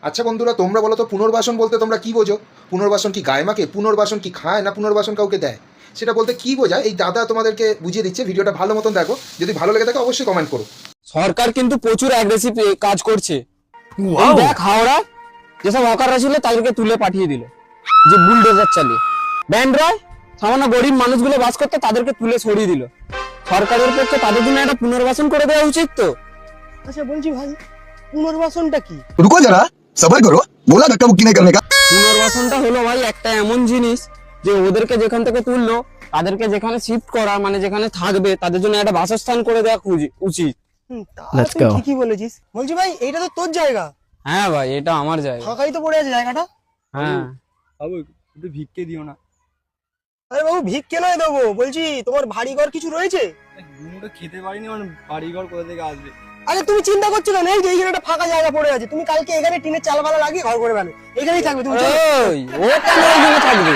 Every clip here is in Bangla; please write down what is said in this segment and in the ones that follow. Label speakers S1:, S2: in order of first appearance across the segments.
S1: আচ্ছা বন্ধুরা, তোমরা বলো তো পুনর্বাসন বলতে তোমরা কি বোঝো? পুনর্বাসন কি গায়ে মাকে? পুনর্বাসন কি খায়? না পুনর্বাসন কাউকে দেয়? সেটা বলতে কি বোঝায় এই দাদা তোমাদেরকে বুঝিয়ে দিচ্ছে। ভিডিওটা ভালো মতন দেখো, যদি ভালো লেগে থাকে অবশ্যই কমেন্ট করো।
S2: সরকার কিন্তু প্রচুর অ্যাগ্রেসিভ কাজ করছে। এই দেখ হাওড়া যেসব হকাররা ছিল তাদেরকে তুলে পাঠিয়ে দিল, যে বুলডোজার চালিয়ে। ব্যান্ড্রয় সামান্য গরিব মানুষগুলো বাস করতো, তাদেরকে তুলে সরিয়ে দিল। সরকারের পক্ষে তাদের জন্য একটা পুনর্বাসন করে দেওয়া উচিত তো।
S3: আচ্ছা বলছি ভাই, পুনর্বাসনটা কি?
S4: रुको जरा सबर करो बोला धक्का मुक्की नहीं करने का।
S2: পুনর্বাসনটা হলো ভাই একটা এমন জিনিস যে ওদেরকে যেখান থেকে তুললো তাদেরকে যেখানে শিফট করা, মানে যেখানে থাকবে তাদের জন্য একটা বাসস্থান করে দেওয়া উচিত।
S3: তুই ঠিকই বলেছিস। বলছি ভাই, এইটা তো তোর জায়গা।
S2: হ্যাঁ ভাই, এটা আমার জায়গা।
S3: ফাঁকাই তো পড়ে আছে জায়গাটা।
S2: হ্যাঁ
S5: বাবু একটু ভিক্ষে দিও না।
S3: আরে বাবু, ভিক কেন দেবো? বলছি তোমার বাড়ি ঘর কিছু রয়েছে?
S5: দুটো খেতে পারিনি, আমার বাড়ি ঘর কোথা থেকে আসবে?
S3: আরে তুমি চিন্তা করছো না, এই যে এইখানে একটা ফাঁকা জায়গা পড়ে আছে, তুমি কালকে এখানে টিনের চাল ভালো লাগিয়ে ঘর করে ফেলো, এখানেই থাকবে তুমি। চলো।
S2: ওই, ও কেন এখানে থাকবে?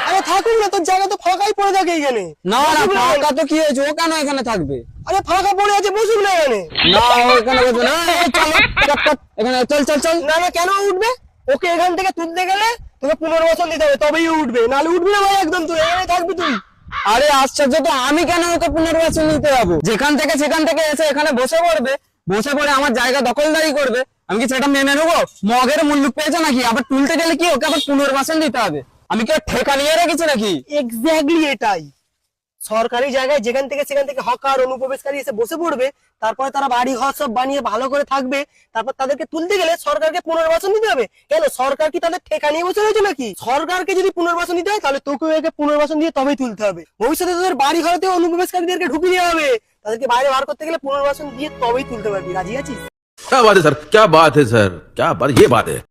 S3: আরে থাকুক না, তোর জায়গা তো ফাঁকাই পড়ে থাকে এইখানে।
S2: না না, ফাঁকা তো কি হয়েছে? ও কেন এখানে থাকবে?
S3: আরে ফাঁকা পড়ে আছে, বসুক না এখানে।
S2: না, ও এখানে বসবে না। এই চলো, চটপট এখানে চল চল চল।
S3: না না, কেন উঠবে? ওকে এখান থেকে তুলতে গেলে তোকে পুনর্বাসন দিতে হবে, তবেই উঠবে, নাহলে উঠবি না ভাই একদম। তুই এখানে থাকবি তুই।
S2: আরে আশ্চর্য তো, আমি কেন ওকে পুনর্বাসন নিতে যাবো? যেখান থেকে সেখান থেকে এসে এখানে বসে পড়বে, বসে পড়ে আমার জায়গা দখলদারি করবে, আমি কি সেটা মেনে নেবো? মগের মুল্লুক পেয়েছে নাকি? আবার তুলতে গেলে কি ওকে আবার পুনর্বাসন দিতে হবে? আমি কি ওর ঠেকা নিয়ে রেখেছি নাকি?
S3: এক্স্যাক্টলি এটাই। সরকারি জায়গায় যেখান থেকে সেখান থেকে হকার অনুপ্রবেশকারী এসে বসে পড়বে, তারপরে তারা বাড়ি ঘর সব বানিয়ে ভালো করে থাকবে, তারপর তাদেরকে তুলতে গেলে সরকারকে পুনর্বাসন দিতে হবে। কেন, সরকার কি তাদের ঠেকা নিয়ে বসে রয়েছে নাকি? সরকারকে যদি পুনর্বাসন দিতে হয় তাহলে তোকেও একে পুনর্বাসন দিয়ে তবেই তুলতে হবে। ভবিষ্যতে তোদের বাড়ি ঘরেতেও অনুপ্রবেশকারীদেরকে ঢুকিয়ে দেওয়া হবে, তাদেরকে বাইরে বার করতে গেলে পুনর্বাসন দিয়ে তবেই তুলতে পারবি। রাজি আছিস?
S6: क्या बात है सर, क्या बात है सर, क्या बात, ये बात है।